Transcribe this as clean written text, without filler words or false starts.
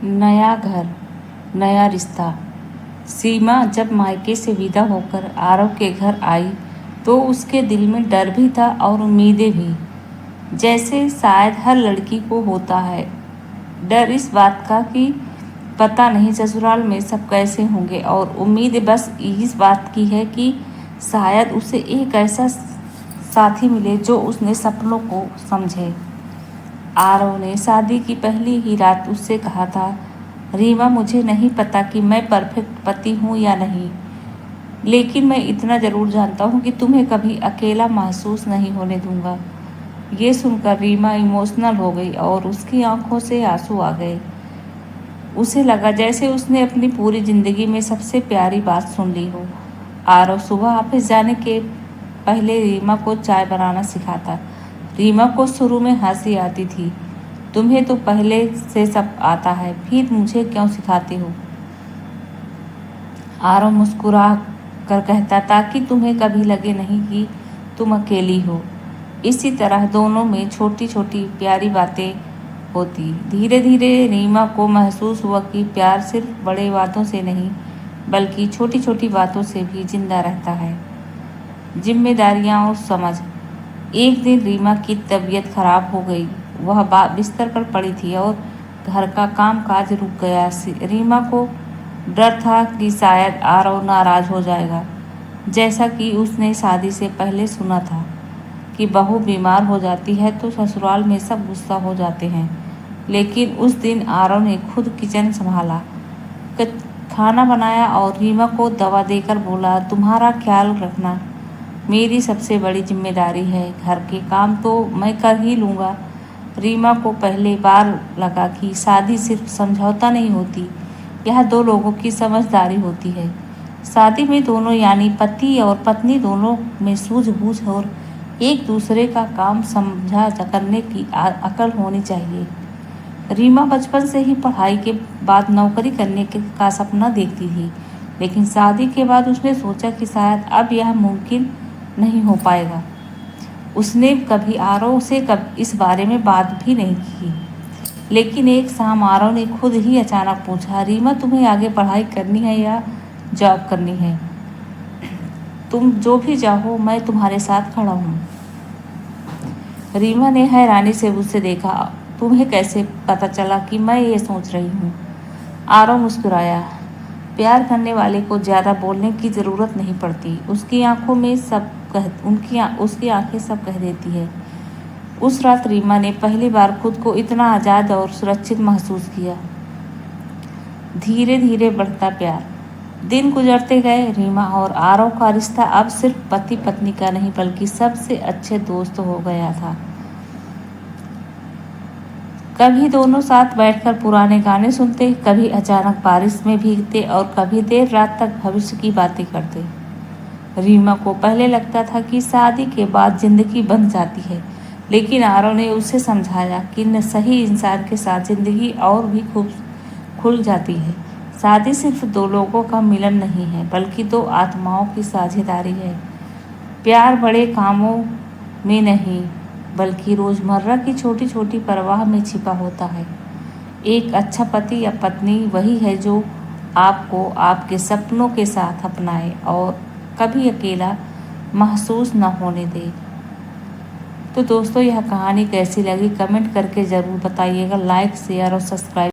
नया घर, नया रिश्ता। सीमा जब मायके से विदा होकर आरव के घर आई तो उसके दिल में डर भी था और उम्मीदें भी, जैसे शायद हर लड़की को होता है। डर इस बात का कि पता नहीं ससुराल में सब कैसे होंगे, और उम्मीद बस इस बात की है कि शायद उसे एक ऐसा साथी मिले जो उसने सपनों को समझे। आरव ने शादी की पहली ही रात उससे कहा था, रीमा, मुझे नहीं पता कि मैं परफेक्ट पति हूँ या नहीं, लेकिन मैं इतना ज़रूर जानता हूँ कि तुम्हें कभी अकेला महसूस नहीं होने दूंगा। ये सुनकर रीमा इमोशनल हो गई और उसकी आंखों से आंसू आ गए। उसे लगा जैसे उसने अपनी पूरी ज़िंदगी में सबसे प्यारी बात सुन ली हो। आरव सुबह ऑफिस जाने के पहले रीमा को चाय बनाना सिखाता। रीमा को शुरू में हंसी आती थी, तुम्हें तो पहले से सब आता है, फिर मुझे क्यों सिखाते हो। आरव मुस्कुरा कर कहता, ताकि तुम्हें कभी लगे नहीं कि तुम अकेली हो। इसी तरह दोनों में छोटी छोटी प्यारी बातें होती। धीरे धीरे रीमा को महसूस हुआ कि प्यार सिर्फ बड़े बातों से नहीं, बल्कि छोटी छोटी बातों से भी जिंदा रहता है। जिम्मेदारियां और समझ। एक दिन रीमा की तबीयत खराब हो गई। वह बिस्तर पर पड़ी थी और घर का काम काज रुक गया। रीमा को डर था कि शायद आरव नाराज हो जाएगा, जैसा कि उसने शादी से पहले सुना था कि बहू बीमार हो जाती है तो ससुराल में सब गुस्सा हो जाते हैं। लेकिन उस दिन आरव ने खुद किचन संभाला, खाना बनाया और रीमा को दवा देकर बोला, तुम्हारा ख्याल रखना मेरी सबसे बड़ी जिम्मेदारी है, घर के काम तो मैं कर ही लूँगा। रीमा को पहले बार लगा कि शादी सिर्फ समझौता नहीं होती, यह दो लोगों की समझदारी होती है। शादी में दोनों यानी पति और पत्नी दोनों में सूझबूझ और एक दूसरे का काम समझा करने की अकल होनी चाहिए। रीमा बचपन से ही पढ़ाई के बाद नौकरी करने का सपना देखती थी, लेकिन शादी के बाद उसने सोचा कि शायद अब यह मुमकिन नहीं हो पाएगा। उसने कभी आरव से इस बारे में बात भी नहीं की। लेकिन एक शाम आरव ने खुद ही अचानक पूछा, रीमा, तुम्हें आगे पढ़ाई करनी है या जॉब करनी है? तुम जो भी चाहो, मैं तुम्हारे साथ खड़ा हूँ। रीमा ने हैरानी से उससे देखा, तुम्हें कैसे पता चला कि मैं ये सोच रही हूँ? आरव मुस्कुराया, प्यार करने वाले को ज़्यादा बोलने की ज़रूरत नहीं पड़ती, उसकी आंखों में उसकी आंखें सब कह देती है। उस रात रीमा ने पहली बार खुद को इतना आज़ाद और सुरक्षित महसूस किया। धीरे धीरे बढ़ता प्यार। दिन गुजरते गए। रीमा और आरव का रिश्ता अब सिर्फ पति पत्नी का नहीं, बल्कि सबसे अच्छे दोस्त हो गया था। कभी दोनों साथ बैठकर पुराने गाने सुनते, कभी अचानक बारिश में भीगते और कभी देर रात तक भविष्य की बातें करते। रीमा को पहले लगता था कि शादी के बाद जिंदगी बन जाती है, लेकिन आरव ने उसे समझाया कि सही इंसान के साथ जिंदगी और भी खूब खुल जाती है। शादी सिर्फ दो लोगों का मिलन नहीं है, बल्कि दो आत्माओं की साझेदारी है। प्यार बड़े कामों में नहीं, बल्कि रोज़मर्रा की छोटी छोटी परवाह में छिपा होता है। एक अच्छा पति या पत्नी वही है जो आपको आपके सपनों के साथ अपनाए और कभी अकेला महसूस न होने दे। तो दोस्तों, यह कहानी कैसी लगी कमेंट करके ज़रूर बताइएगा। लाइक, शेयर और सब्सक्राइब